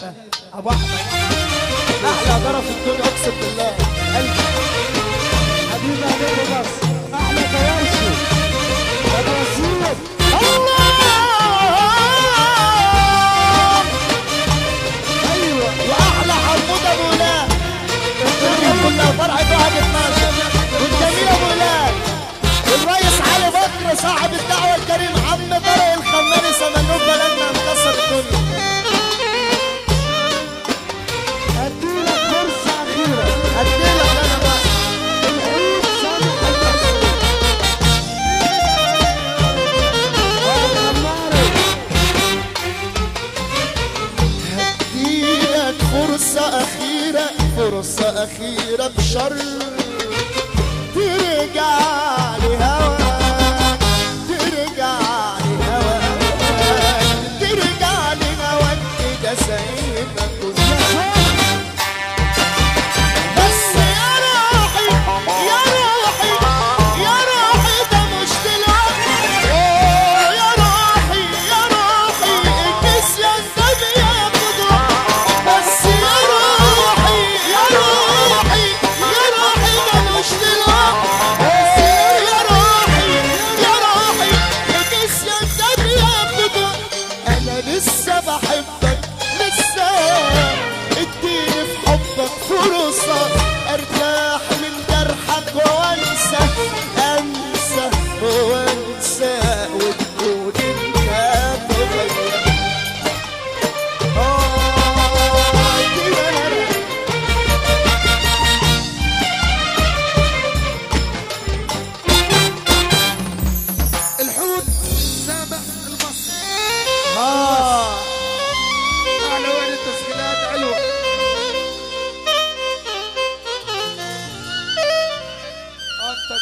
ابو احمد احلى ضرب في الدنيا اقسم بالله. قلبي حبيبي حبيبي مصر احلى تواشي يا رسول الله. ايوه واحلى حمود ابو ولاد الدنيا كلها فرحه واحد 12 والجميل ابو ولاد والريس علي بكر صاحب الدعوه الكريم عم طارق الخماني سمنوب بلدنا مكسر الدنيا. اديلك فرصه اخيره اديلك انا بقى العيد صالح المسؤول هديلك فرصه اخيره فرصه اخيره بشر ترجع لهواك ترجع لهواك ترجع لهواك كده زي ما كنت. بس يا روحي يا روحي يا روحي ده مش دلوقتي. يا روحي يا روحي النسيان ده بياخد وقت. بس يا روحي يا روحي يا روحي ده مش دلوقتي. يا روحي يا روحي النسيان ده بياخد وقت. انا لسه بحبك لسه اديني في حبك فرصة ارتاح من جرحك وانسى انسى وانسى وتكون انت تغير. الحوت سامح المصري اه اعلى وين التسجيلات. ايوه انت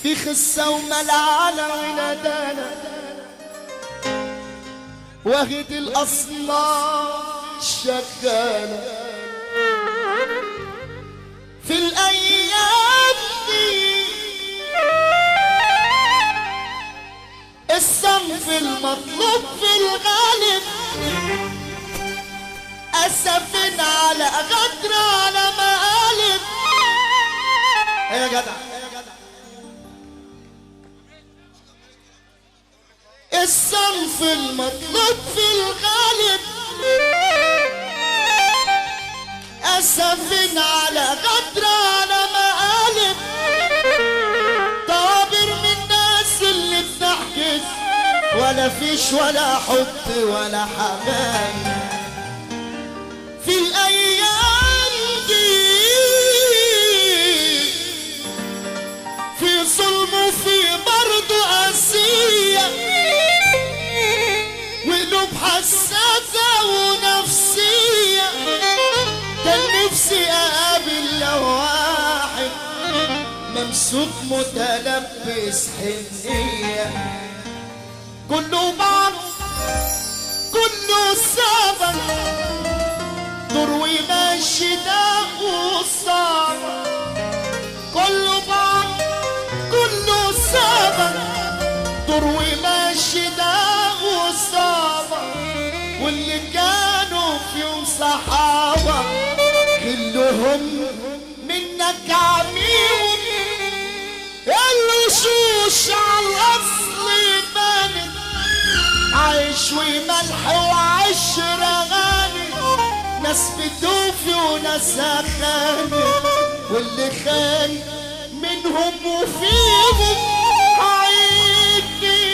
في خسة وملعنة وندانة وهد الأصنام شغالة في الأيام دي. الصنف المطلوب في الغالب أسف على غدر على مقالب. يا جدع الصنف المطلوب في الغالب أسف على غدر على مقالب. طابر من الناس اللي بتحجز ولا فيش ولا حب ولا حبايب في الأيام دي. في ظلم وفي برضه قاسية وقلوب حساسة ونفسية. كان نفسي أقابل لو واحد ممسوك متلبس حنية كله بعض كله سبب تروي ماشي ده وصعب. كله بعض كله سبب تروي ماشي ده وصعب. واللي كانوا في يوم صحابة كلهم منك عميم. الوشوش على الأصل بانت عيش وملح وعشرة غاني. ناس بتوفي وناس خاني واللي خان منهم وفيهم عيني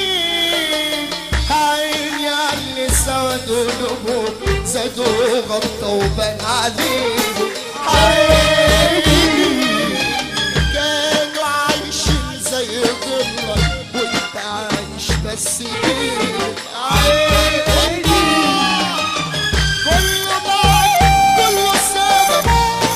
عيني على اللي سودوا قلوبهم زادوا غطوا وبان عليهم عيني. كانوا عايشين زي ظلك وانت عايش بس بيهم عيني. كله بعد كله سبب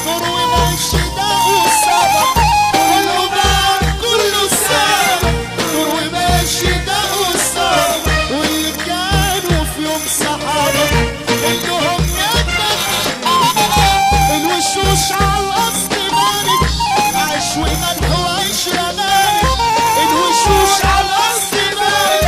تروي ماشي ده وسبب. كله بعد كله سبب تروي ماشي ده وسبب. واللي كانوا في يوم صحابة كلهم يدك الوشوش على الأصل بارد عيش وملح وعيش رماني. الوشوش على الأصل بارد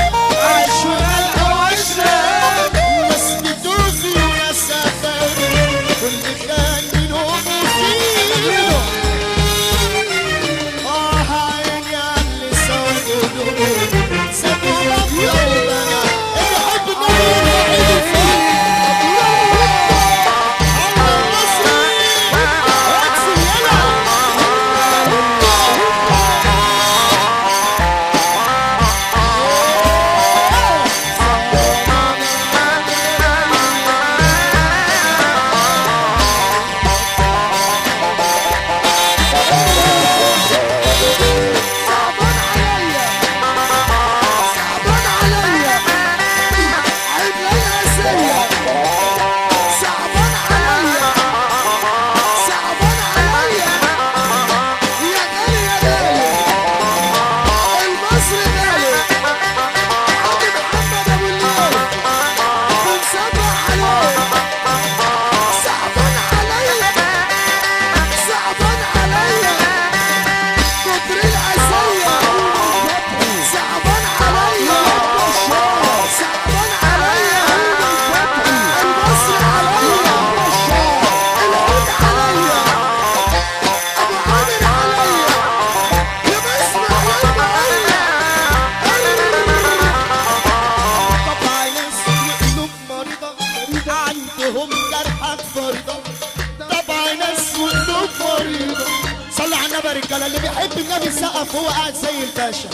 النبي يا رجاله، اللي بيحب النبي يسقف وهو قاعد زي الباشا.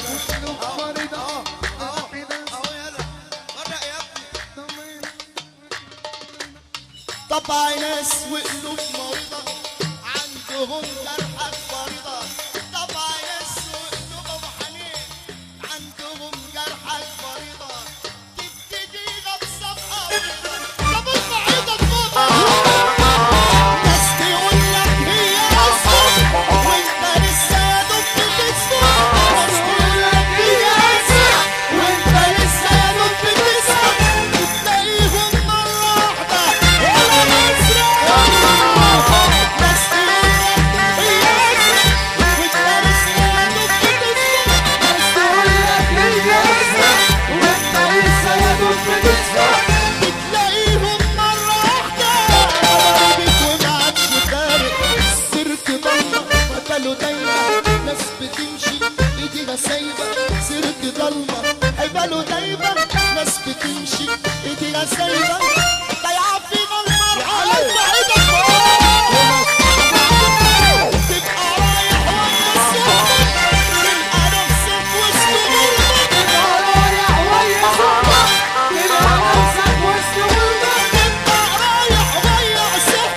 طبع ناس وقلوب مريضة عندهم جرحك فريضة. طبع ناس وقلوبهم حنين عندهم جرحك فريضة. تبتدي بصفحة طب ارفع ايدك فوق. ناس تقول لك هي اسمك وانت لسه يا دوب بتسمع. ناس تقول لك هي اسمك وانت لسه يا دوب بتسمع. بتلاقيهم مرة واحدة ولا مسرح. ناس تقول لك هي اسمك وانت لسه يا دوب بتسمع. ناس تقول لك هي اسمك وانت لسه يا دوب بتسمع. بتلاقيهم مرة واحدة بيكون عكس فارق. السيرك ضلمة قتلوا دايما ناس بتمشي ايديها سايبة. سيرك ضلمة قبلوا دايما ناس بتمشي ايديها سايبة. ضيعة فينا المرحلة بعيدة تبقى رايح ويا صوتك تلقى نفسك وسط غربك. تبقى رايح ويا صوتك تلقى نفسك وسط غربك. تبقى رايح ويا صوتك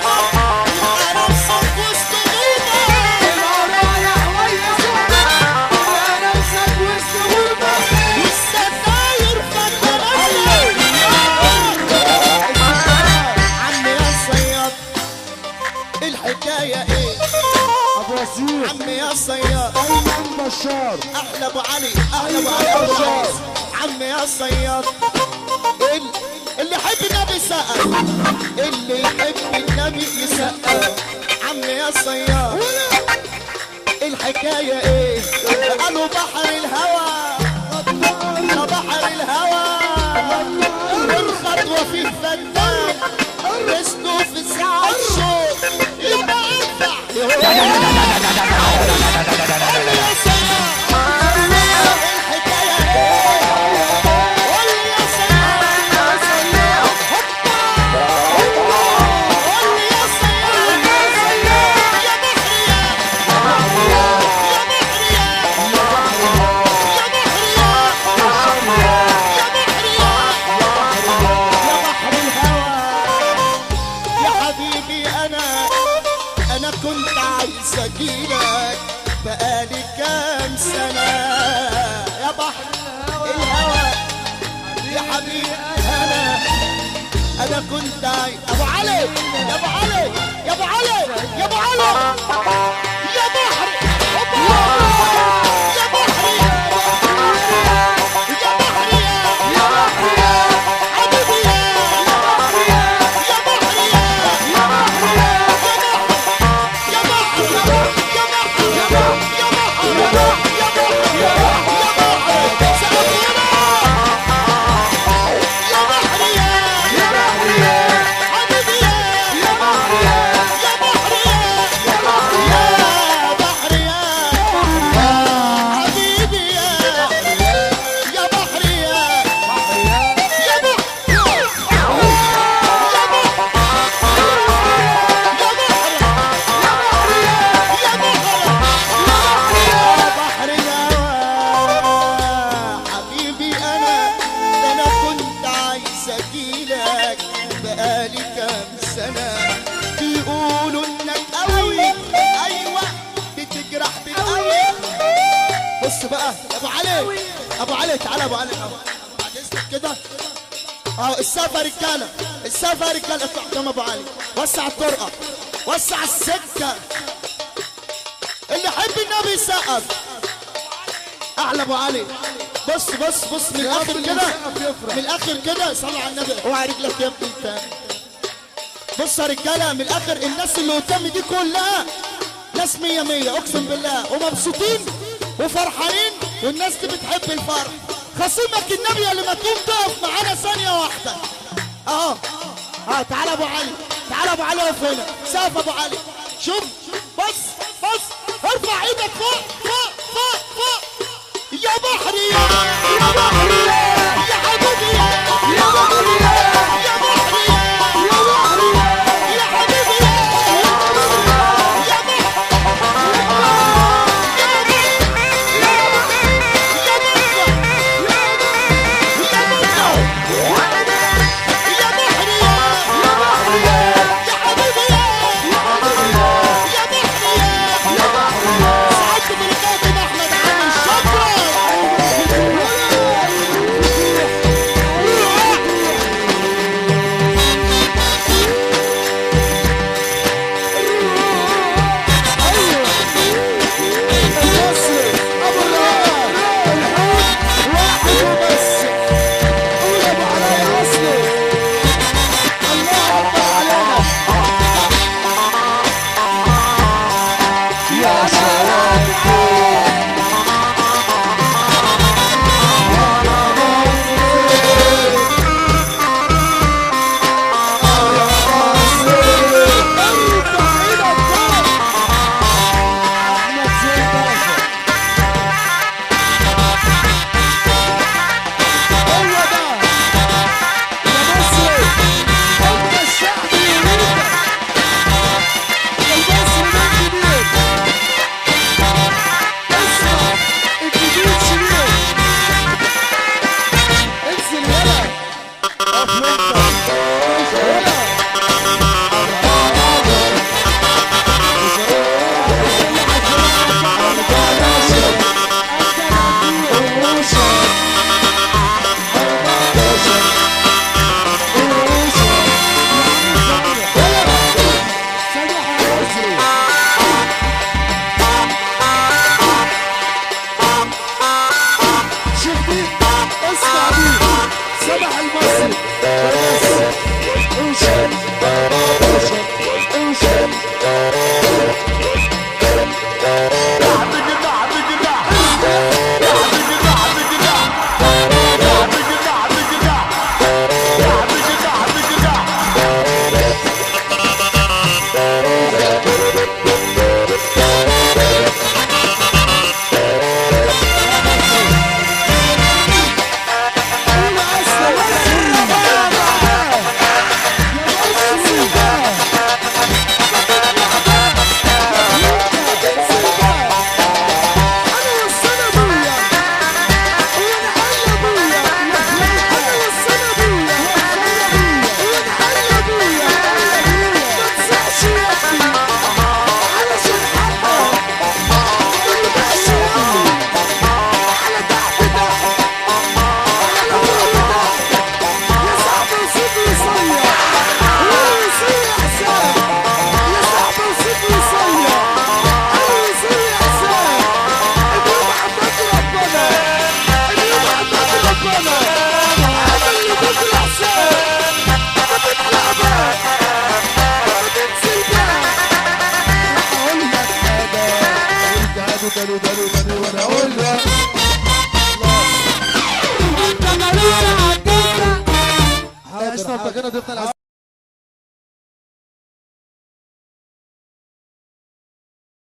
تلقى نفسك وسط غربك. تبقى رايح ويا صوتك تلقى نفسك وسط غربك. والستاير فاكرة عمي يا صياد الحكاية ايه؟ ابو وسيم عمي يا صياد ايمن بشار احلى ابو علي احلى ابو علي ابو علي. عمي يا صياد اللي يحب النبي يسقف. اللي يحب النبي يسقف. عمي يا صياد الحكاية ايه؟ قالوا بحر الهوى يا بحر الهوى الخطوة فيه فنان رزقه في ساعة الشوق يبقى ادفع. قول لي يا سلام الحكاية ايه؟ قول لي يا سلام قول لي يا سلام يا بحري يا بحري يا انا كنت عايز اجيلك بقالي كام سنة. يا بحر الهوى يا حبيبي انا كنت عايز. ابو علي يا ابو علي يا ابو علي يا ابو علي يا بحر يا بحر يا بحر يا حبيبي يا بحر يا بحر ابو علي تعالى ابو علي بعد اذنك كده. السقف يا رجاله السقف يا رجاله. اطلع قدام ابو علي وسع الطرقه وسع السكه. اللي يحب النبي يسقف. احلى ابو علي. بص بص بص من الاخر كده من الاخر كده. صلوا على النبي. اوعى رجلك يا ابني انت. بص يا رجاله من الاخر الناس اللي قدامي دي كلها ناس 100 100 اقسم بالله ومبسوطين وفرحانين والناس دي بتحب الفرح. خصيمك النبي اللي ما تقوم تقف معانا ثانيه واحده. تعالى ابو علي تعالى ابو علي اقف هنا. سقف ابو علي. شوف بص بص ارفع ايدك فوق فوق فوق فوق. يا بحري يا بحري يا حبيبي يا بحري يا بحري يا بحري يا حبيبي يا بحري يا بحري اسمع دي سمح المصري اوشن اوشن اوشن احنا ضفنا